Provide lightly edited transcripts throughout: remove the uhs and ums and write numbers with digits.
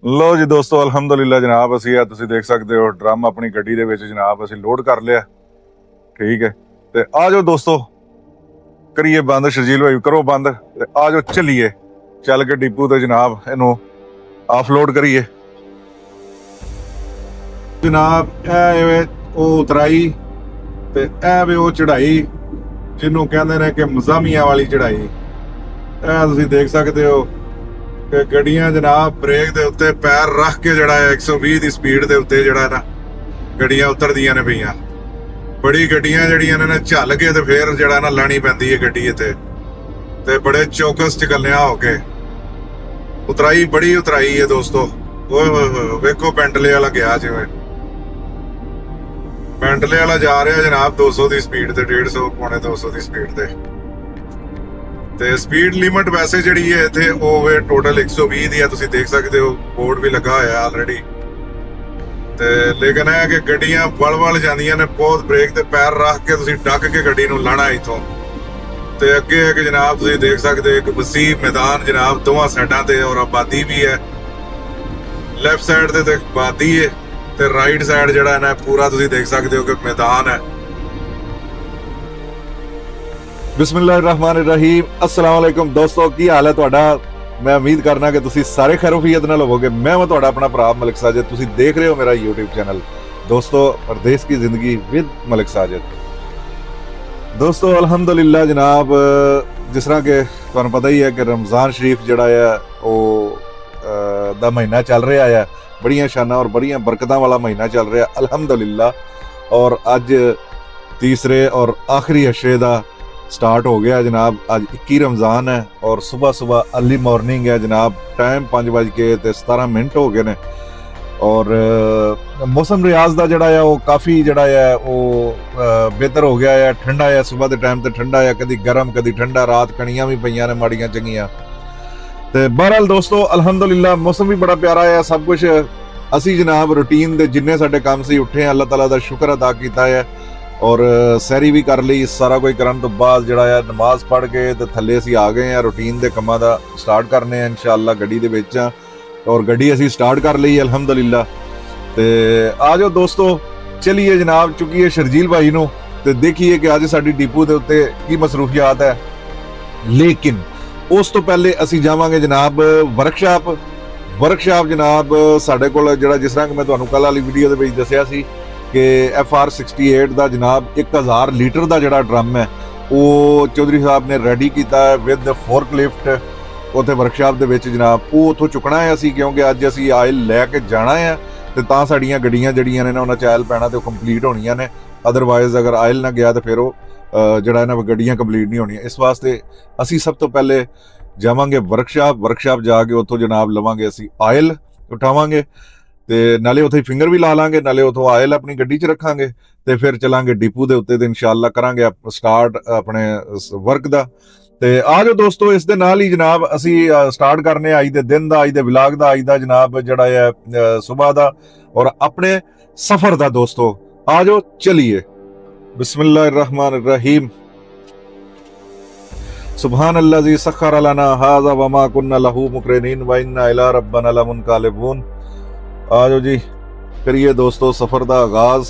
ਲੋ ਜੀ ਦੋਸਤੋ, ਅਲਹਮਦੁਲਿਲਾ ਜਨਾਬ, ਅਸੀਂ ਆ ਤੁਸੀਂ ਦੇਖ ਸਕਦੇ ਹੋ ਡਰਮ ਆਪਣੀ ਗੱਡੀ ਦੇ ਵਿੱਚ ਜਨਾਬ ਅਸੀਂ ਲੋਡ ਕਰ ਲਿਆ। ਠੀਕ ਹੈ, ਤੇ ਆ ਜਾਓ ਦੋਸਤੋ, ਕਰੀਏ ਬੰਦ। ਸ਼ਰਜੀਲ ਭਾਈ ਕਰੋ ਬੰਦ ਤੇ ਆ ਜਾਓ, ਚੱਲੀਏ ਚੱਲ ਕੇ ਡਿਪੂ ਤੇ ਜਨਾਬ ਇਹਨੂੰ ਆਫਲੋਡ ਕਰੀਏ ਜਨਾਬ। ਇਹ ਉਹ ਉਤਰਾਈ ਤੇ ਇਹ ਵੇ ਉਹ ਚੜਾਈ ਜਿਹਨੂੰ ਕਹਿੰਦੇ ਨੇ ਕਿ ਮਜ਼ਾਮੀਆਂ ਵਾਲੀ ਚੜਾਈ। ਇਹ ਤੁਸੀਂ ਦੇਖ ਸਕਦੇ ਹੋ ਕਿ ਗੱਡੀਆਂ ਜਨਾਬ ਬ੍ਰੇਕ ਦੇ ਉੱਤੇ ਪੈਰ ਰੱਖ ਕੇ ਜਿਹੜਾ ਹੈ 120 ਦੀ ਸਪੀਡ ਦੇ ਉੱਤੇ ਜਿਹੜਾ ਨਾ ਗੱਡੀਆਂ ਉਤਰਦੀਆਂ ਨੇ ਪਈਆਂ। ਬੜੀ ਗੱਡੀਆਂ ਜਿਹੜੀਆਂ ਨੇ ਨਾ ਝੱਲ ਕੇ ਤੇ ਫੇਰ ਜਿਹੜਾ ਨਾ ਲਾਣੀ ਪੈਂਦੀ ਹੈ ਗੱਡੀ ਇੱਥੇ, ਤੇ ਬੜੇ ਚੌਕਸ ਚ ਗੱਲਿਆਂ ਹੋ ਕੇ ਉਤਰਾਈ, ਬੜੀ ਉਤਰਾਈ ਹੈ ਦੋਸਤੋ। ਓਏ ਹੋਏ ਹੋਏ, ਵੇਖੋ ਪੈਂਟਲੇ ਵਾਲਾ ਗਿਆ, ਜਿਵੇਂ ਪੈਂਟਲੇ ਵਾਲਾ ਜਾ ਰਿਹਾ ਜਨਾਬ 200 ਦੀ ਸਪੀਡ ਤੇ, 150 ਪੌਣੇ 200 ਦੀ ਸਪੀਡ ਤੇ ਸਪੀਡ ਲਿਮਟ ਵੈਸੇ ਜਿਹੜੀ ਹੈ ਇੱਥੇ ਉਹ ਵੇ ਟੋਟਲ 120 ਦੀ ਹੈ। ਤੁਸੀਂ ਦੇਖ ਸਕਦੇ ਹੋ ਬੋਰਡ ਵੀ ਲੱਗਾ ਹੋਇਆ ਆਲਰੇਡੀ। ਤੇ ਲੇਕਿਨ ਇਹ ਕਿ ਗੱਡੀਆਂ ਵਲ ਜਾਂਦੀਆਂ ਨੇ ਬਹੁਤ, ਬ੍ਰੇਕ ਤੇ ਪੈਰ ਰੱਖ ਕੇ ਤੁਸੀਂ ਡੱਕ ਕੇ ਗੱਡੀ ਨੂੰ ਲਾਣਾ ਇਥੋਂ। ਤੇ ਅੱਗੇ ਹੈ ਕਿ ਜਨਾਬ ਤੁਸੀਂ ਦੇਖ ਸਕਦੇ ਹੋ ਇੱਕ ਵਸੀਹ ਮੈਦਾਨ ਜਨਾਬ, ਦੋਵਾਂ ਸਾਈਡਾਂ ਤੇ, ਔਰ ਆਬਾਦੀ ਵੀ ਹੈ। ਲੈਫਟ ਸਾਈਡ ਤੇ ਆਬਾਦੀ ਹੈ ਤੇ ਰਾਈਟ ਸਾਈਡ ਜਿਹੜਾ ਨਾ ਪੂਰਾ ਤੁਸੀਂ ਦੇਖ ਸਕਦੇ ਹੋ ਕਿ ਮੈਦਾਨ ਹੈ। ਬਿਸਮਿਲ੍ਲਾਹਿਰਰਹਿਮਾਨਿਰਰਹੀਮ। अस्सलाम वालेकुम ਦੋਸਤੋ, ਕੀ ਹਾਲ ਹੈ ਤੁਹਾਡਾ? ਮੈਂ ਉਮੀਦ ਕਰਨਾ ਕਿ ਤੁਸੀਂ ਸਾਰੇ ਖੈਰੋਫੀਅਤ ਨਾਲ ਹੋਵੋਗੇ। ਮੈਂ ਤੁਹਾਡਾ ਆਪਣਾ ਭਰਾ ਮਲਿਕ ਸਾਜਿਦ, ਤੁਸੀਂ ਦੇਖ ਰਹੇ ਹੋ ਮੇਰਾ YouTube ਚੈਨਲ ਦੋਸਤੋ ਪਰਦੇਸ ਕੀ ਜ਼ਿੰਦਗੀ ਵਿਦ ਮਲਿਕ ਸਾਜਿਦ। ਦੋਸਤੋ ਅਲਹਮਦੁਲਿਲਾ ਜਨਾਬ, ਜਿਸ ਤਰ੍ਹਾਂ ਕਿ ਤੁਹਾਨੂੰ ਪਤਾ ਹੀ ਹੈ ਕਿ ਰਮਜ਼ਾਨ ਸ਼ਰੀਫ ਜਿਹੜਾ ਹੈ ਉਹ ਦਾ ਮਹੀਨਾ ਚੱਲ ਰਿਹਾ ਹੈ। ਬੜੀਆਂ ਸ਼ਾਨਾਂ ਔਰ ਬੜੀਆਂ ਬਰਕਤਾਂ ਵਾਲਾ ਮਹੀਨਾ ਚੱਲ ਰਿਹਾ ਅਲਹਮਦੁਲਿਲਾ। ਔਰ ਅੱਜ ਤੀਸਰੇ ਔਰ ਆਖਰੀ ਅਸ਼ਰੇ ਦਾ स्टार्ट हो गया जनाब। आज 21 रमज़ान है और सुबह सुबह अर्ली मॉर्निंग है जनाब। टाइम 5:17 हो गए ने और मौसम रियाज का जड़ा है वो काफ़ी जड़ा है वो बेहतर हो गया है। ठंडा है, सुबह के टाइम तो ठंडा है, कभी गर्म कभी ठंडा। रात कणियां भी पईयां ने माड़ियां चंगियां। तो बहरहाल दोस्तों अल्हम्दुलिल्लाह मौसम भी बड़ा प्यारा है। सब कुछ असी जनाब रूटीन के जिन्ने साडे काम से उठे हैं, अल्लाह ताला का शुक्र अदा किया है और सैरी भी कर ली। सारा कोई करन तो बाद जड़ा है नमाज पढ़ के तो थल्ले असी आ गए हैं। रूटीन के कामां दा स्टार्ट करने हैं इंशाअल्लाह। गड्डी दे विच और गड्डी असी स्टार्ट कर ली अल्हम्दुलिल्लाह। ते आ जाओ दोस्तों, चलिए जनाब चुकीए शर्जील भाई नूं ते देखिए कि अज साडी डिपू दे उत्ते की मसरूफियात है। लेकिन उस तो पहले असी जावांगे जनाब वर्कशाप जनाब। साडे कोल जड़ा जिस तरह कि मैं तुहानूं कल वाली वीडियो दे विच दस्सिया सी कि FR68 का जनाब 1000 लीटर का जोड़ा ड्रम है वो चौधरी साहब ने रेडी किया है विद फोर्कलिफ्ट उत्थे वर्कशाप दे विच जनाब। वो उत्थों चुकना है असी, क्योंकि अज असी आयल लैके जाना है तो तां साडियां गड्डियां जड़ियां ने उन्हां च आयल पैना तो कंप्लीट होणियां ने। अदरवाइज अगर आयल ना गया तो फिर वो जड़ा ना गड्डियां कंप्लीट नहीं होणियां। इस वास्ते असी सब तो पहले जावांगे वर्कशाप जाके उत्थों जनाब लवांगे असी आयल उठावांगे ते नाले उत्थे फिंगर भी ला लांगे, नाले उत्थों आयल अपनी गड्डी च रखांगे ते फिर चलांगे डिपू दे उत्ते ते इंशाअल्लाह करांगे स्टार्ट अपने वर्क दा। ते आ जाओ दोस्तों, इस दे नाल ही जनाब असी स्टार्ट करने अज दे दिन दा, अज दे व्लॉग दा, अज दा जनाब जड़ा है सुबह दा और अपने सफर दा। दोस्तों आ जाओ चलिए। बिस्मिल्लाहिर्रहमानिर्रहीम। सुभान अल्लाज़ी सख्खर लना हाज़ा वमा कुन्ना लहू मुक़रिनीन व इन्ना इला रब्बना लमुनक़लिबून। आ जाओ जी करिए दोस्तों सफ़र का आगाज़।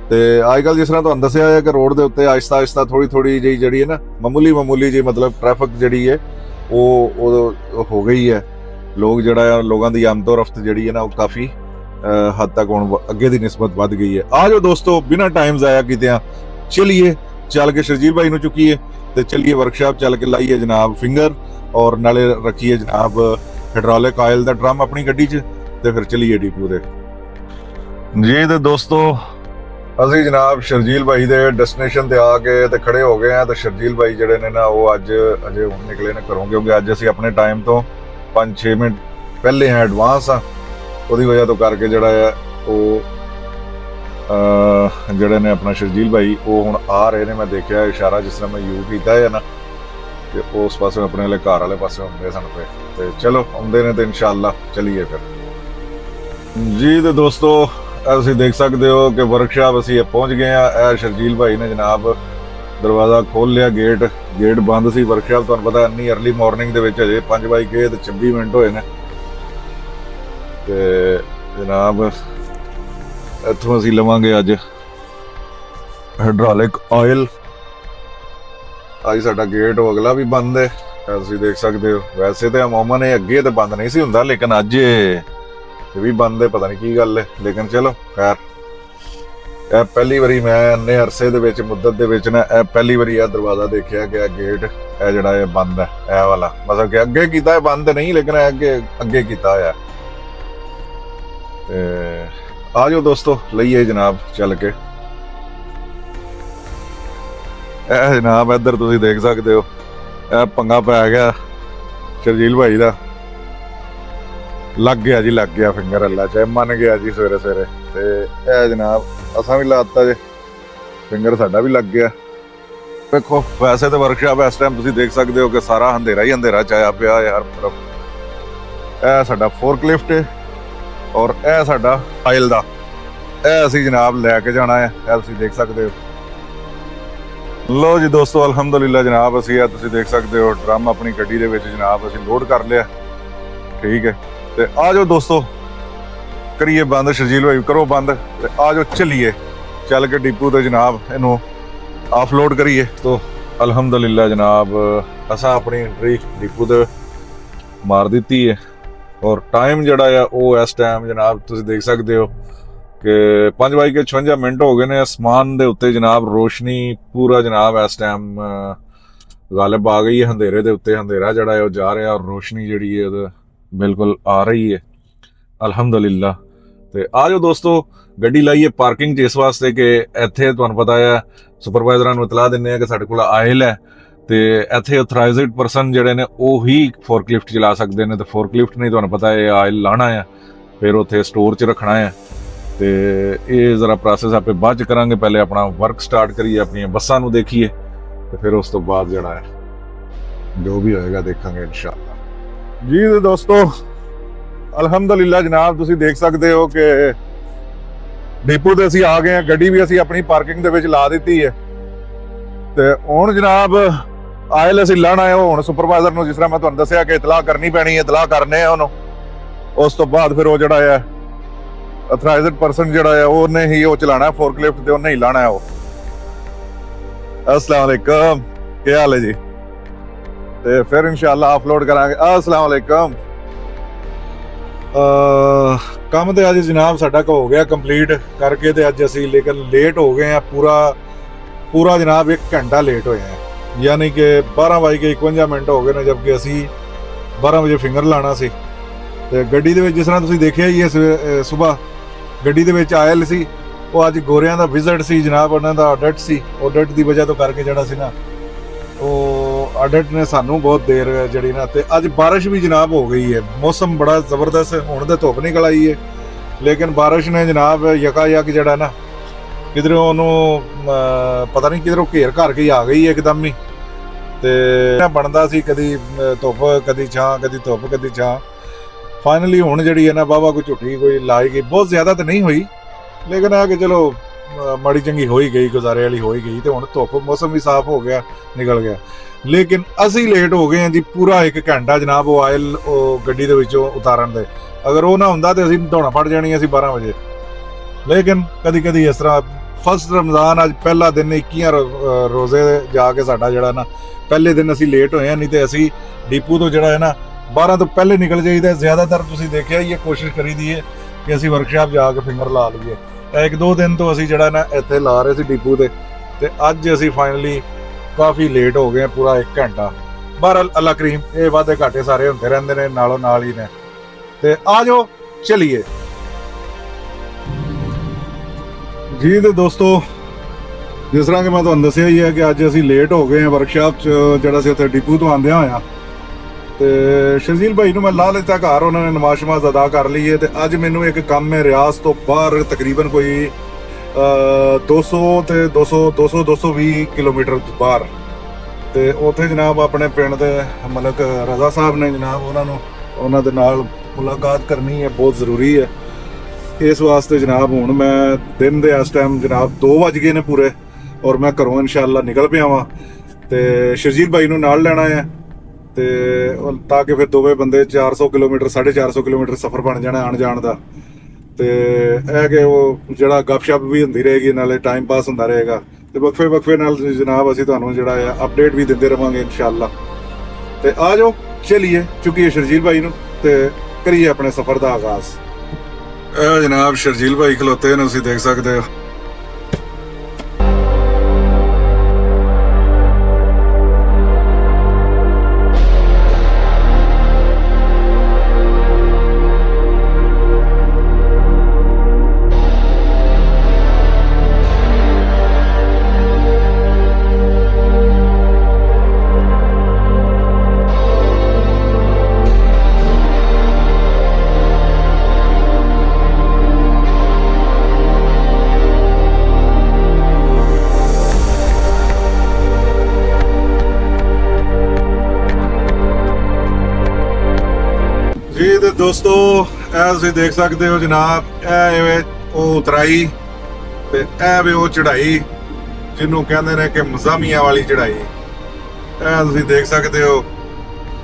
तो अजकल जिस तरह तुहानूं दस्सिया है कि रोड के उत्ते आहिस्ता आहिस्ता थोड़ी जी जी है ना मामूली जी मतलब ट्रैफिक जी है वो हो गई है। लोग जड़ा है लोगों की आमदो रफ्त जी है ना वो काफ़ी हद तक हुण अगे की निस्बत बढ़ गई है। आ जाओ दोस्तों बिना टाइम ज़ाया किए चलिए चल के शर्जील भाई नूं चुकीए तो चलिए वर्कशाप चल के लाइए जनाब फिंगर और नाले रखिए जनाब हाइड्रोलिक आयल का ड्रम अपनी गड्डी च ਤੇ ਫਿਰ ਚਲੀਏ ਡਿਪੂ ਦੇ ਜੀ। ਤੇ ਦੋਸਤੋ ਅਸੀਂ ਜਨਾਬ ਸ਼ਰਜੀਲ ਭਾਈ ਦੇ ਡੈਸਟੀਨੇਸ਼ਨ ਤੇ ਆ ਕੇ ਤੇ ਖੜੇ ਹੋ ਗਏ ਆ। ਤੇ ਸ਼ਰਜੀਲ ਭਾਈ ਜਿਹੜੇ ਨੇ ਨਾ ਉਹ ਅੱਜ ਅਜੇ ਹੁਣ ਨਿਕਲੇ ਨੇ ਘਰੋਂ, ਕਿਉਂਕਿ ਅੱਜ ਅਸੀਂ ਆਪਣੇ ਟਾਈਮ ਤੋਂ 5-6 ਮਿੰਟ ਪਹਿਲੇ ਹੈ ਐਡਵਾਂਸ ਆ। ਉਹਦੀ ਵਜ੍ਹਾ ਤੋਂ ਕਰਕੇ ਜਿਹੜਾ ਹੈ ਉਹ ਜਿਹੜੇ ਨੇ ਆਪਣਾ ਸ਼ਰਜੀਲ ਭਾਈ ਉਹ ਹੁਣ ਆ ਰਹੇ ਨੇ। ਮੈਂ ਦੇਖਿਆ ਇਸ਼ਾਰਾ ਜਿਸ ਤਰ੍ਹਾਂ ਮੈਂ ਯੂ ਕੀਤਾ ਹੈ ਨਾ ਕਿ ਉਸ ਪਾਸੇ ਆਪਣੇ ਵਾਲੇ ਘਰ ਵਾਲੇ ਪਾਸੇ ਹੁੰਦੇ ਸਨ ਪਏ। ਤੇ ਚਲੋ ਆਉਂਦੇ ਨੇ ਤੇ ਇਨਸ਼ਾਅੱਲਾ ਚਲੀਏ ਫਿਰ जी। तो दोस्तों ਤੁਸੀਂ ਦੇਖ ਸਕਦੇ ਹੋ ਕਿ ਵਰਕਸ਼ਾਪ ਅਸੀਂ ਪਹੁੰਚ ਗਏ ਆ। ਇਹ ਸ਼ਰਜੀਲ ਭਾਈ ਨੇ ਜਨਾਬ ਦਰਵਾਜ਼ਾ ਖੋਲ ਲਿਆ। ਗੇਟ ਬੰਦ ਸੀ। ਵਰਕਸ਼ਾਪ ਤੁਹਾਨੂੰ ਪਤਾ ਇੰਨੀ अर्ਲੀ ਮਾਰਨਿੰਗ ਦੇ ਵਿੱਚ ਅਜੇ 5:26 ਤੇ 26 ਮਿੰਟ ਹੋਏ ਨੇ। ਤੇ ਜਨਾਬ ਇੱਥੋਂ ਅਸੀਂ ਲਵਾਂਗੇ ਅੱਜ ਹਾਈਡ੍ਰੋਲਿਕ ਆਇਲ। ਅੱਜ ਸਾਡਾ ਗੇਟ ਉਹ ਅਗਲਾ ਵੀ ਬੰਦ ਹੈ, ਤੁਸੀਂ ਦੇਖ ਸਕਦੇ ਹੋ। ਵੈਸੇ ਤਾਂ ਅਮੂਮਨ ਇਹ ਅੱਗੇ ਤੇ ਬੰਦ ਨਹੀਂ ਸੀ ਹੁੰਦਾ, ਲੇਕਿਨ ਅੱਜ ਇਹ ਵੀ ਬੰਦ ਹੈ, ਪਤਾ ਨਹੀਂ ਕੀ ਗੱਲ ਹੈ। ਲੇਕਿਨ ਚਲੋ ਖੈਰ, ਇਹ ਪਹਿਲੀ ਵਾਰੀ ਮੈਂ ਇੰਨੇ ਅਰਸੇ ਦੇ ਵਿੱਚ, ਮੁੱਦਤ ਦੇ ਵਿੱਚ ਨਾ, ਇਹ ਪਹਿਲੀ ਵਾਰੀ ਇਹ ਦਰਵਾਜ਼ਾ ਦੇਖਿਆ ਕਿ ਇਹ ਗੇਟ ਇਹ ਜਿਹੜਾ ਇਹ ਬੰਦ ਹੈ, ਇਹ ਵਾਲਾ। ਮਤਲਬ ਕਿ ਅੱਗੇ ਕੀਤਾ ਹੈ ਬੰਦ ਨਹੀਂ, ਲੇਕਿਨ ਇਹ ਅੱਗੇ ਕੀਤਾ ਹੋਇਆ। ਤੇ ਆ ਜਾਓ ਦੋਸਤੋ, ਲਈਏ ਜਨਾਬ ਚੱਲ ਕੇ। ਇਹ ਜਨਾਬ ਇੱਧਰ ਤੁਸੀਂ ਦੇਖ ਸਕਦੇ ਹੋ, ਇਹ ਪੰਗਾ ਪੈ ਗਿਆ ਸ਼ਰਜੀਲ ਭਾਈ ਦਾ। ਲੱਗ ਗਿਆ ਜੀ, ਲੱਗ ਗਿਆ ਫਿੰਗਰ, ਅੱਲਾ ਚਾਹੇ ਮੰਨ ਗਿਆ ਜੀ ਸਵੇਰੇ ਸਵੇਰੇ। ਤੇ ਇਹ ਜਨਾਬ ਅਸਾਂ ਵੀ ਲਾਤਾ ਜੇ ਫਿੰਗਰ, ਸਾਡਾ ਵੀ ਲੱਗ ਗਿਆ। ਵੇਖੋ ਵੈਸੇ ਤਾਂ ਵਰਕਸ਼ਾਪ ਇਸ ਟਾਈਮ ਤੁਸੀਂ ਦੇਖ ਸਕਦੇ ਹੋ ਕਿ ਸਾਰਾ ਅੰਧੇਰਾ ਹੀ ਅੰਧੇਰਾ ਚਾਇਆ ਪਿਆ ਹੈ ਹਰ ਤਰਫ। ਇਹ ਸਾਡਾ ਫੋਰਕਲਿਫਟ ਹੈ ਔਰ ਇਹ ਸਾਡਾ ਆਇਲ ਦਾ, ਇਹ ਅਸੀਂ ਜਨਾਬ ਲੈ ਕੇ ਜਾਣਾ ਹੈ। ਇਹ ਤੁਸੀਂ ਦੇਖ ਸਕਦੇ ਹੋ। ਲੋ ਜੀ ਦੋਸਤੋ, ਅਲਹਮਦੁਲਿਲਾ ਜਨਾਬ ਅਸੀਂ ਆ ਤੁਸੀਂ ਦੇਖ ਸਕਦੇ ਹੋ ਡਰਮ ਆਪਣੀ ਗੱਡੀ ਦੇ ਵਿੱਚ ਜਨਾਬ ਅਸੀਂ ਲੋਡ ਕਰ ਲਿਆ। ਠੀਕ ਹੈ, ਤੇ ਆ ਜਾਓ ਦੋਸਤੋ ਕਰੀਏ ਬੰਦ। ਸ਼ਰਜੀਲ ਭਾਈ ਕਰੋ ਬੰਦ, ਤੇ ਆ ਜਾਓ ਚੱਲੀਏ ਚੱਲ ਕੇ ਡਿਪੂ ਤੇ ਜਨਾਬ ਇਹਨੂੰ ਆਫਲੋਡ ਕਰੀਏ। ਤੋ ਅਲਹਮਦੁਲਿਲਾ ਜਨਾਬ ਅਸਾਂ ਆਪਣੀ ਐਂਟਰੀ ਡਿਪੂ ਤੇ ਮਾਰ ਦਿੱਤੀ ਹੈ। ਔਰ ਟਾਈਮ ਜਿਹੜਾ ਆ ਉਹ ਇਸ ਟਾਈਮ ਜਨਾਬ ਤੁਸੀਂ ਦੇਖ ਸਕਦੇ ਹੋ ਕਿ 5:56 ਹੋ ਗਏ ਨੇ। ਅਸਮਾਨ ਦੇ ਉੱਤੇ ਜਨਾਬ ਰੋਸ਼ਨੀ ਪੂਰਾ ਜਨਾਬ ਇਸ ਟਾਈਮ ਗਾਲਿਬ ਆ ਗਈ ਹੈ। ਹਨੇਰੇ ਦੇ ਉੱਤੇ ਹਨੇਰਾ ਜਿਹੜਾ ਹੈ ਉਹ ਜਾ ਰਿਹਾ, ਔਰ ਰੋਸ਼ਨੀ ਜਿਹੜੀ ਹੈ ਉਹ ਬਿਲਕੁਲ ਆ ਰਹੀ ਹੈ ਅਲਹਮਦੁਲਿਲਾ। ਤੇ ਆ ਜਾਓ ਦੋਸਤੋ ਗੱਡੀ ਲਾਈਏ ਪਾਰਕਿੰਗ 'ਚ, ਇਸ ਵਾਸਤੇ ਕਿ ਇੱਥੇ ਤੁਹਾਨੂੰ ਪਤਾ ਹੈ ਸੁਪਰਵਾਈਜ਼ਰਾਂ ਨੂੰ ਇਤਲਾਹ ਦਿੰਦੇ ਆ ਕਿ ਸਾਡੇ ਕੋਲ ਆਇਲ ਹੈ, ਤੇ ਇੱਥੇ ਅਥੋਰਾਈਜ਼ਡ ਪਰਸਨ ਜਿਹੜੇ ਨੇ ਉਹ ਹੀ ਫੋਰਕਲਿਫਟ ਚਲਾ ਸਕਦੇ ਨੇ। ਤੇ ਫੋਰਕਲਿਫਟ ਨਹੀਂ, ਤੁਹਾਨੂੰ ਪਤਾ ਹੈ ਆਇਲ ਲਾਣਾ ਆ, ਫਿਰ ਉੱਥੇ ਸਟੋਰ 'ਚ ਰੱਖਣਾ ਹੈ। ਤੇ ਇਹ ਜ਼ਰਾ ਪ੍ਰੋਸੈਸ ਆਪੇ ਬਾਅਦ 'ਚ ਕਰਾਂਗੇ, ਪਹਿਲੇ ਆਪਣਾ ਵਰਕ ਸਟਾਰਟ ਕਰੀਏ, ਆਪਣੀਆਂ ਬੱਸਾਂ ਨੂੰ ਦੇਖੀਏ, ਤੇ ਫਿਰ ਉਸ ਤੋਂ ਬਾਅਦ ਜਿਹੜਾ ਹੈ ਜੋ ਵੀ ਹੋਏਗਾ ਦੇਖਾਂਗੇ ਇਨਸ਼ਾਅੱਲਾ ਜੀ। ਤੇ ਦੋਸਤੋ ਅਲਹਮਦੁਲਿਲਾ ਜਨਾਬ ਤੁਸੀਂ ਦੇਖ ਸਕਦੇ ਹੋ ਕਿ ਡਿਪੂ ਤੇ ਅਸੀਂ ਆ ਗਏ ਹਾਂ। ਗੱਡੀ ਵੀ ਅਸੀਂ ਆਪਣੀ ਪਾਰਕਿੰਗ ਦੇ ਵਿੱਚ ਲਾ ਦਿੱਤੀ ਹੈ। ਤੇ ਹੁਣ ਜਨਾਬ ਆਇਲ ਅਸੀਂ ਲਾਣਾ ਹੈ। ਉਹ ਹੁਣ ਸੁਪਰਵਾਈਜ਼ਰ ਨੂੰ, ਜਿਸ ਤਰ੍ਹਾਂ ਮੈਂ ਤੁਹਾਨੂੰ ਦੱਸਿਆ ਕਿ ਇਤਲਾਹ ਕਰਨੀ ਪੈਣੀ ਹੈ, ਇਤਲਾਹ ਕਰਨੇ ਆ ਉਹਨੂੰ। ਉਸ ਤੋਂ ਬਾਅਦ ਫਿਰ ਉਹ ਜਿਹੜਾ ਹੈ ਅਥੋਰਾਈਜ਼ਡ ਪਰਸਨ ਜਿਹੜਾ ਹੈ ਉਹਨੇ ਹੀ ਉਹ ਚਲਾਣਾ ਫੋਰਕਲਿਫਟ, ਤੇ ਉਹਨੇ ਹੀ ਲਾਣਾ ਹੈ ਉਹ। अस्सलाम वालेकुम, ਕੀ ਹਾਲ ਹੈ ਜੀ? ਤੇ ਫਿਰ ਇਨਸ਼ਾਅੱਲਾ ਆਫਲੋਡ ਕਰਾਂਗੇ। अस्सलाम वालेकुम। ਕੰਮ ਤੇ ਅੱਜ ਜਨਾਬ ਸਾਡਾ ਹੋ ਗਿਆ ਕੰਪਲੀਟ ਕਰਕੇ, ਤੇ ਅੱਜ ਅਸੀਂ ਲੇਕਿਨ ਲੇਟ ਹੋ ਗਏ ਆ ਪੂਰਾ ਜਨਾਬ 1 ਘੰਟਾ ਲੇਟ ਹੋਏ ਆ। ਯਾਨੀ ਕਿ 12:51 ਹੋ ਗਏ ਨੇ, ਜਦਕਿ ਅਸੀਂ 12 ਵਜੇ ਫਿੰਗਰ ਲਾਣਾ ਸੀ। ਤੇ ਗੱਡੀ ਦੇ ਵਿੱਚ ਜਿਸ ਤਰ੍ਹਾਂ ਤੁਸੀਂ ਦੇਖਿਆ ਹੀ ਹੈ ਸਵੇਰ ਗੱਡੀ ਦੇ ਵਿੱਚ ਆਇਲ ਸੀ, ਉਹ ਅੱਜ ਗੋਰਿਆਂ ਦਾ ਵਿਜ਼ਿਟ ਸੀ ਜਨਾਬ, ਉਹਨਾਂ ਦਾ ਆਡਿਟ ਸੀ। ਆਡਿਟ ਦੀ ਵਜ੍ਹਾ ਤੋਂ ਕਰਕੇ ਜਿਹੜਾ ਸੀ ਨਾ, ਉਹ ਆਡਿਟ ਨੇ ਸਾਨੂੰ ਬਹੁਤ ਦੇਰ ਜਿਹੜੀ ਨਾ, ਤੇ ਅੱਜ ਬਾਰਿਸ਼ ਵੀ ਜਨਾਬ ਹੋ ਗਈ ਹੈ। ਮੌਸਮ ਬੜਾ ਜ਼ਬਰਦਸਤ, ਹੁਣ ਤੇ ਧੁੱਪ ਨਿਕਲ ਆਈ ਹੈ, ਲੇਕਿਨ ਬਾਰਿਸ਼ ਨੇ ਜਨਾਬ ਯਕਾਯਕ ਜਿਹੜਾ ਨਾ ਕਿਧਰੋਂ ਉਹਨੂੰ ਪਤਾ ਨਹੀਂ ਕਿਧਰੋਂ ਘੇਰ ਘਰ ਕੇ ਆ ਗਈ ਇੱਕਦਮ ਹੀ। ਤੇ ਬਣਦਾ ਸੀ ਕਦੀ ਧੁੱਪ ਕਦੀ ਛਾਂ, ਕਦੀ ਧੁੱਪ ਕਦੀ ਛਾਂ। ਫਾਈਨਲੀ ਹੁਣ ਜਿਹੜੀ ਹੈ ਨਾ ਵਾਹਵਾ ਕੋਈ ਝੁੱਟੀ ਕੋਈ ਲਾਈ ਗਈ, ਬਹੁਤ ਜ਼ਿਆਦਾ ਤਾਂ ਨਹੀਂ ਹੋਈ, ਲੇਕਿਨ ਆ ਕਿ ਚਲੋ ਮਾੜੀ ਚੰਗੀ ਹੋ ਹੀ ਗਈ, ਗੁਜ਼ਾਰੇ ਵਾਲੀ ਹੋ ਹੀ ਗਈ। ਤੇ ਹੁਣ ਧੁੱਪ, ਮੌਸਮ ਵੀ ਸਾਫ਼ ਹੋ ਗਿਆ, ਨਿਕਲ ਗਿਆ। ਲੇਕਿਨ ਅਸੀਂ ਲੇਟ ਹੋ ਗਏ ਹਾਂ ਜੀ ਪੂਰਾ 1 ਘੰਟਾ ਜਨਾਬ ਉਹ ਆਇਲ ਉਹ ਗੱਡੀ ਦੇ ਵਿੱਚੋਂ ਉਤਾਰਨ ਦੇ। ਅਗਰ ਉਹ ਨਾ ਹੁੰਦਾ ਤੇ ਅਸੀਂ ਦੌੜਾ ਪੜ ਜਾਣੀ ਸੀ 12 ਵਜੇ। ਲੇਕਿਨ ਕਦੀ ਕਦੀ ਇਸ ਤਰ੍ਹਾਂ ਫਸਟ ਰਮਜ਼ਾਨ ਅੱਜ ਪਹਿਲਾ ਦਿਨ, 21 ਰੋਜ਼ੇ ਜਾ ਕੇ ਸਾਡਾ ਜਿਹੜਾ ਨਾ ਪਹਿਲੇ ਦਿਨ ਅਸੀਂ ਲੇਟ ਹੋਏ ਹਾਂ। ਨਹੀਂ ਤੇ ਅਸੀਂ ਡਿਪੂ ਤੋਂ ਜਿਹੜਾ ਹੈ ਨਾ 12 ਤੋਂ ਪਹਿਲੇ ਨਿਕਲ ਜਾਈਦਾ। ਜ਼ਿਆਦਾਤਰ ਤੁਸੀਂ ਦੇਖਿਆ ਹੀ ਇਹ ਕੋਸ਼ਿਸ਼ ਕਰੀਦੀ ਹੈ ਕਿ ਅਸੀਂ ਵਰਕਸ਼ਾਪ ਜਾ ਕੇ ਫਿੰਗਰ ਲਾ ਲਈਏ। 1-2 ਦਿਨ ਤੋਂ ਅਸੀਂ ਜਿਹੜਾ ਨਾ ਇੱਥੇ ਲਾ ਰਹੇ ਸੀ ਡਿਪੂ ਤੇ ਅੱਜ ਅਸੀਂ ਫਾਈਨਲੀ ਕਾਫੀ ਲੇਟ ਹੋ ਗਏ, ਪੂਰਾ 1 ਘੰਟਾ। ਬਹਰਹਾਲ ਅੱਲਾ ਕਰੀਮ, ਇਹ ਵਾਧੇ ਘਾਟੇ ਸਾਰੇ ਹੁੰਦੇ ਰਹਿੰਦੇ ਨੇ, ਨਾਲੋਂ ਨਾਲ ਹੀ ਨੇ। ਤੇ ਆ ਜਾਓ ਚਲੀਏ ਜੀ। ਤੇ ਦੋਸਤੋ ਜਿਸ ਤਰ੍ਹਾਂ ਕਿ ਮੈਂ ਤੁਹਾਨੂੰ ਦੱਸਿਆ ਹੀ ਹੈ ਕਿ ਅੱਜ ਅਸੀਂ ਲੇਟ ਹੋ ਗਏ ਹਾਂ ਵਰਕਸ਼ਾਪ 'ਚ, ਜਿਹੜਾ ਸੀ ਉੱਥੇ ਡਿਪੂ ਤੋਂ ਆਉਂਦਿਆਂ ਹੋਇਆ। ਤੇ ਸ਼ਰਜੀਲ ਭਾਈ ਨੂੰ ਮੈਂ ਲਾ ਲਿੱਤਾ ਘਰ, ਉਹਨਾਂ ਨੇ ਨਮਾਜ਼ ਸ਼ਮਾਜ਼ ਅਦਾ ਕਰ ਲਈ ਹੈ। ਤੇ ਅੱਜ ਮੈਨੂੰ ਇੱਕ ਕੰਮ ਹੈ ਰਿਆਜ਼ ਤੋਂ ਬਾਹਰ, ਤਕਰੀਬਨ ਕੋਈ 220 ਕਿਲੋਮੀਟਰ ਬਾਹਰ। ਤੇ ਉੱਥੇ ਜਨਾਬ ਆਪਣੇ ਪਿੰਡ ਦੇ ਮਲਕ ਰਜ਼ਾ ਸਾਹਿਬ ਨੇ ਜਨਾਬ, ਉਹਨਾਂ ਦੇ ਨਾਲ ਮੁਲਾਕਾਤ ਕਰਨੀ ਹੈ, ਬਹੁਤ ਜ਼ਰੂਰੀ ਹੈ। ਇਸ ਵਾਸਤੇ ਜਨਾਬ ਹੁਣ ਮੈਂ ਦਿਨ ਦੇ ਇਸ ਟਾਈਮ ਜਨਾਬ 2 ਵੱਜ ਗਏ ਨੇ ਪੂਰੇ, ਔਰ ਮੈਂ ਘਰੋਂ ਇਨਸ਼ਾਅੱਲਾ ਨਿਕਲ ਪਿਆ ਵਾਂ। ਤੇ ਸ਼ਰਜੀਲ ਭਾਈ ਨੂੰ ਨਾਲ ਲੈਣਾ ਹੈ, ਤੇ ਤਾਂ ਕਿ ਫਿਰ ਦੋਵੇਂ ਬੰਦੇ 400 ਕਿਲੋਮੀਟਰ 450 ਕਿਲੋਮੀਟਰ ਸਫ਼ਰ ਬਣ ਜਾਣਾ ਆਉਣ ਜਾਣ ਦਾ। ਤੇ ਇਹ ਕਿ ਉਹ ਜਿਹੜਾ ਗੱਪਸ਼ਪ ਵੀ ਹੁੰਦੀ ਰਹੇਗੀ, ਨਾਲੇ ਟਾਈਮ ਪਾਸ ਹੁੰਦਾ ਰਹੇਗਾ, ਤੇ ਵਕਫੇ ਨਾਲ ਜਨਾਬ ਅਸੀਂ ਤੁਹਾਨੂੰ ਜਿਹੜਾ ਆ ਅਪਡੇਟ ਵੀ ਦਿੰਦੇ ਰਵਾਂਗੇ ਇਨਸ਼ਾਅੱਲਾ। ਤੇ ਆ ਜਾਓ ਚਲੀਏ ਚੁੱਕੀਏ ਸ਼ਰਜੀਲ ਭਾਈ ਨੂੰ ਤੇ ਕਰੀਏ ਆਪਣੇ ਸਫ਼ਰ ਦਾ ਆਗਾਜ਼। ਇਹ ਜਨਾਬ ਸ਼ਰਜੀਲ ਭਾਈ ਖਲੋਤੇ ਨੇ, ਤੁਸੀਂ ਦੇਖ ਸਕਦੇ ਹੋ। ਜੀ ਤੇ ਦੋਸਤੋ ਇਹ ਤੁਸੀਂ ਦੇਖ ਸਕਦੇ ਹੋ ਜਨਾਬ, ਇਹ ਉਹ ਉਤਰਾਈ ਤੇ ਇਹ ਵੀ ਉਹ ਚੜਾਈ ਜਿਹਨੂੰ ਕਹਿੰਦੇ ਨੇ ਕਿ ਮਜ਼ਾਮੀਆਂ ਵਾਲੀ ਚੜਾਈ। ਇਹ ਤੁਸੀਂ ਦੇਖ ਸਕਦੇ ਹੋ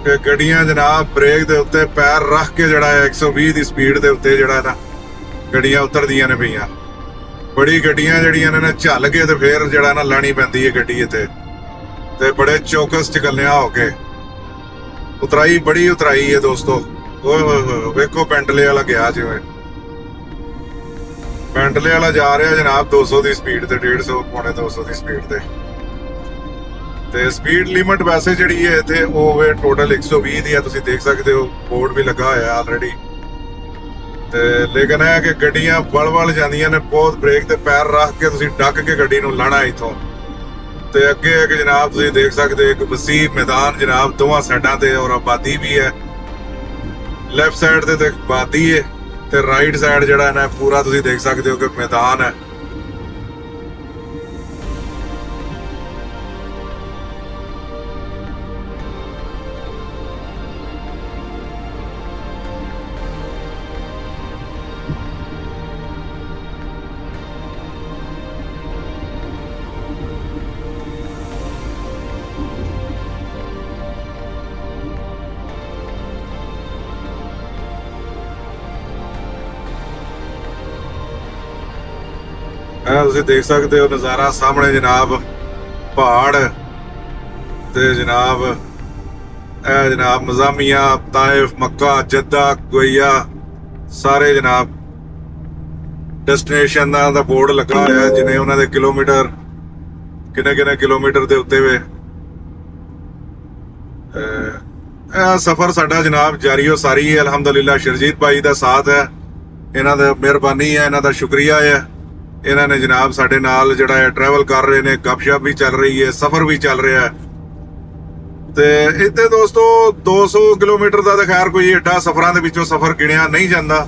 ਕਿ ਗੱਡੀਆਂ ਜਨਾਬ ਬ੍ਰੇਕ ਦੇ ਉੱਤੇ ਪੈਰ ਰੱਖ ਕੇ ਜਿਹੜਾ ਹੈ 120 ਦੀ ਸਪੀਡ ਦੇ ਉੱਤੇ ਜਿਹੜਾ ਨਾ ਗੱਡੀਆਂ ਉਤਰਦੀਆਂ ਨੇ ਪਈਆਂ। ਬੜੀ ਗੱਡੀਆਂ ਜਿਹੜੀਆਂ ਨੇ ਝੱਲ ਕੇ ਤੇ ਫੇਰ ਜਿਹੜਾ ਨਾ ਲਾਣੀ ਪੈਂਦੀ ਹੈ ਗੱਡੀ ਇੱਥੇ, ਤੇ ਬੜੇ ਚੌਕਸ ਚਕਲਿਆਂ ਹੋ ਕੇ ਉਤਰਾਈ, ਬੜੀ ਉਤਰਾਈ ਹੈ ਦੋਸਤੋ। ਓਏ ਹੋਏ ਹੋਏ ਵੇਖੋ ਪੈਂਟਲੇ ਵਾਲਾ ਗਿਆ, ਜਿਵੇਂ ਪੈਂਟਲੇ ਵਾਲਾ ਜਾ ਰਿਹਾ ਜਨਾਬ 200 ਦੀ ਸਪੀਡ ਤੇ 150 ਪੌਣੇ 200 ਦੀ ਸਪੀਡ ਤੇ ਸਪੀਡ ਲਿਮਟ ਵੈਸੇ ਜਿਹੜੀ ਹੈ ਇੱਥੇ ਉਹ ਵੇ ਟੋਟਲ 120 ਦੀ ਹੈ, ਤੁਸੀਂ ਦੇਖ ਸਕਦੇ ਹੋ, ਬੋਰਡ ਵੀ ਲੱਗਾ ਹੋਇਆ ਆਲਰੇਡੀ। ਤੇ ਲੇਕਿਨ ਇਹ ਕਿ ਗੱਡੀਆਂ ਵਲ ਜਾਂਦੀਆਂ ਨੇ ਬਹੁਤ, ਬ੍ਰੇਕ ਤੇ ਪੈਰ ਰੱਖ ਕੇ ਤੁਸੀਂ ਡੱਕ ਕੇ ਗੱਡੀ ਨੂੰ ਲਾਣਾ ਇਥੋਂ। ਤੇ ਅੱਗੇ ਹੈ ਕਿ ਜਨਾਬ ਤੁਸੀਂ ਦੇਖ ਸਕਦੇ ਹੋ ਇੱਕ ਵਸੀਹ ਮੈਦਾਨ ਜਨਾਬ, ਦੋਵਾਂ ਸਾਈਡਾਂ ਤੇ ਔਰ ਆਬਾਦੀ ਵੀ ਹੈ। ਲੈਫਟ ਸਾਈਡ ਤੇ ਆਬਾਦੀ ਹੈ ਤੇ ਰਾਈਟ ਸਾਈਡ ਜਿਹੜਾ ਨਾ ਪੂਰਾ ਤੁਸੀਂ ਦੇਖ ਸਕਦੇ ਹੋ ਕਿ ਮੈਦਾਨ ਹੈ। ਤੁਸੀਂ ਦੇਖ ਸਕਦੇ ਹੋ ਨਜ਼ਾਰਾ ਸਾਹਮਣੇ ਜਨਾਬ, ਪਹਾੜ ਤੇ ਜਨਾਬ ਇਹ ਜਨਾਬ ਮਜ਼ਾਮੀਆਂ, ਤਾਇਫ, ਮੱਕਾ, ਜੱਦਾ, ਗੋਈਆ, ਸਾਰੇ ਜਨਾਬ ਡੈਸਟੀਨੇਸ਼ਨ ਦਾ ਬੋਰਡ ਲੱਗਾ ਹੋਇਆ, ਜਿਨੇ ਉਹਨਾਂ ਦੇ ਕਿਲੋਮੀਟਰ ਕਿੰਨੇ ਕਿਲੋਮੀਟਰ ਦੇ ਉੱਤੇ ਵੇ। ਇਹ ਸਫ਼ਰ ਸਾਡਾ ਜਨਾਬ ਜਾਰੀ ਹੋ ਸਾਰੀ ਹੈ ਅਲਹਮਦੁਲਿਲਾ। ਸ਼ਰਜੀਤ ਭਾਈ ਦਾ ਸਾਥ ਹੈ, ਇਹਨਾਂ ਦਾ ਮਿਹਰਬਾਨੀ ਹੈ, ਇਹਨਾਂ ਦਾ ਸ਼ੁਕਰੀਆ ਹੈ। ਇਹਨਾਂ ਨੇ ਜਨਾਬ ਸਾਡੇ ਨਾਲ ਜਿਹੜਾ ਹੈ ਟਰੈਵਲ ਕਰ ਰਹੇ ਨੇ, ਗੱਪਸ਼ਪ ਵੀ ਚੱਲ ਰਹੀ ਹੈ, ਸਫ਼ਰ ਵੀ ਚੱਲ ਰਿਹਾ ਹੈ। ਤੇ ਇੱਥੇ ਦੋਸਤੋ 200 ਕਿਲੋਮੀਟਰ ਦਾ ਤਾਂ ਖੈਰ ਕੋਈ ਏਡਾ ਸਫ਼ਰਾਂ ਦੇ ਵਿੱਚੋਂ ਸਫ਼ਰ ਗਿਣਿਆ ਨਹੀਂ ਜਾਂਦਾ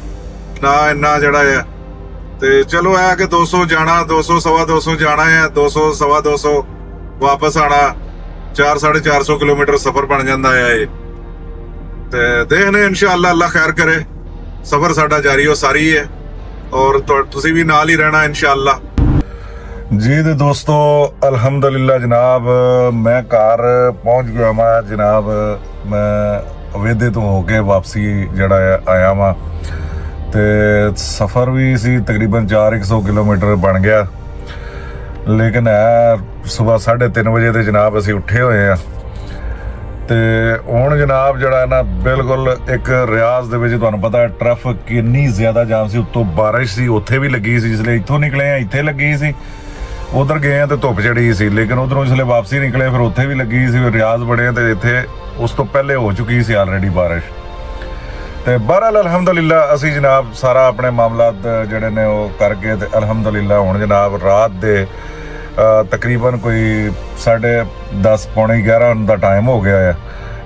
ਨਾ, ਇੰਨਾ ਜਿਹੜਾ ਹੈ। ਤੇ ਚਲੋ ਇਹ ਕਿ 200 ਜਾਣਾ, 200 ਸਵਾ 200 ਜਾਣਾ ਹੈ, 200 ਸਵਾ 200 ਵਾਪਸ ਆਣਾ, 400-450 ਕਿਲੋਮੀਟਰ ਸਫ਼ਰ ਬਣ ਜਾਂਦਾ ਹੈ ਇਹ। ਤੇ ਦੇਖਦੇ ਇਨਸ਼ਾਅੱਲਾ, ਅੱਲਾ ਖੈਰ ਕਰੇ, ਸਫ਼ਰ ਸਾਡਾ ਜਾਰੀ ਹੋ ਸਾਰੀ ਹੈ ਔਰ ਤੁਸੀਂ ਵੀ ਨਾਲ ਹੀ ਰਹਿਣਾ ਇਨਸ਼ਾਅੱਲਾ ਜੀ। ਤੇ ਦੋਸਤੋ ਅਲਹਮਦੁਲਿਲਾ ਜਨਾਬ ਮੈਂ ਘਰ ਪਹੁੰਚ ਗਿਆ ਮੈਂ ਜਨਾਬ, ਮੈਂ ਅਵੇਦੇ ਤੋਂ ਹੋ ਕੇ ਵਾਪਸੀ ਜਿਹੜਾ ਆਇਆ ਵਾਂ। ਤੇ ਸਫ਼ਰ ਵੀ ਸੀ ਤਕਰੀਬਨ 400 ਕਿਲੋਮੀਟਰ ਬਣ ਗਿਆ, ਲੇਕਿਨ ਸਵੇਰ 3:30 ਵਜੇ ਤੇ ਜਨਾਬ ਅਸੀਂ ਉੱਠੇ ਹੋਏ ਆ। ਤੇ ਹੁਣ ਜਨਾਬ ਜਿਹੜਾ ਨਾ ਬਿਲਕੁਲ ਇੱਕ ਰਿਆਜ਼ ਦੇ ਵਿੱਚ ਤੁਹਾਨੂੰ ਪਤਾ ਟ੍ਰੈਫਿਕ ਕਿੰਨੀ ਜ਼ਿਆਦਾ ਜਾਮ ਸੀ, ਉੱਤੋਂ ਬਾਰਿਸ਼ ਸੀ, ਉੱਥੇ ਵੀ ਲੱਗੀ ਸੀ। ਜਿਸਲੇ ਇੱਥੋਂ ਨਿਕਲੇ ਆ ਇੱਥੇ ਲੱਗੀ ਸੀ, ਉਧਰ ਗਏ ਆ ਤੇ ਧੁੱਪ ਚੜੀ ਸੀ, ਲੇਕਿਨ ਉਧਰੋਂ ਜਿਸਲੇ ਵਾਪਸੀ ਨਿਕਲੇ ਫਿਰ ਉੱਥੇ ਵੀ ਲੱਗੀ ਸੀ। ਰਿਆਜ਼ ਬੜੇ ਤੇ ਇੱਥੇ ਉਸ ਤੋਂ ਪਹਿਲੇ ਹੋ ਚੁੱਕੀ ਸੀ ਆਲਰੇਡੀ ਬਾਰਿਸ਼। ਤੇ ਬਹਰਹਾਲ ਅਲਹਮਦੁਲਿਲਾ ਅਸੀਂ ਜਨਾਬ ਸਾਰਾ ਆਪਣੇ ਮਾਮਲਾਤ ਜਿਹੜੇ ਨੇ ਉਹ ਕਰਕੇ ਤੇ ਅਲਹਮਦੁਲਿਲਾ ਹੁਣ ਜਨਾਬ ਰਾਤ ਦੇ ਤਕਰੀਬਨ ਕੋਈ 10:30 ਪੌਣੇ 11 ਦਾ ਟਾਈਮ ਹੋ ਗਿਆ ਹੈ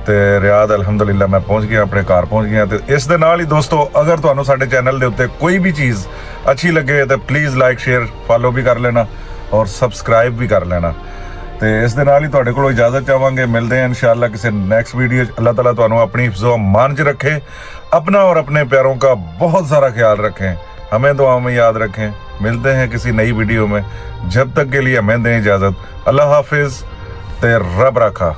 ਤੇ ਰਿਆਦ ਅਲਹਮਦੁਲਿਲਾ ਮੈਂ ਪਹੁੰਚ ਗਿਆ, ਆਪਣੇ ਘਰ ਪਹੁੰਚ ਗਿਆ। ਤੇ ਇਸ ਦੇ ਨਾਲ ਹੀ ਦੋਸਤੋ ਅਗਰ ਤੁਹਾਨੂੰ ਸਾਡੇ ਚੈਨਲ ਦੇ ਉੱਤੇ ਕੋਈ ਵੀ ਚੀਜ਼ ਅੱਛੀ ਲੱਗੇ ਤਾਂ ਪਲੀਜ਼ ਲਾਈਕ ਸ਼ੇਅਰ ਫਾਲੋ ਵੀ ਕਰ ਲੈਣਾ ਔਰ ਸਬਸਕ੍ਰਾਈਬ ਵੀ ਕਰ ਲੈਣਾ। ਤੇ ਇਸ ਦੇ ਨਾਲ ਹੀ ਤੁਹਾਡੇ ਕੋਲੋਂ ਇਜਾਜ਼ਤ ਚਾਹਾਂਗੇ, ਮਿਲਦੇ हैं इंशाअल्लाह किसी नेक्स्ट वीडियो। अल्लाह ताला ਤੁਹਾਨੂੰ अपनी हिफ्ज़ो अमान च रखे, अपना और अपने प्यारों का बहुत सारा ख्याल रखें, हमें दुआ में याद रखें। मिलते हैं किसी नई वीडियो में, जब तक के लिए हमें दें इजाज़त। अल्लाह हाफिज़ ते रब रखा।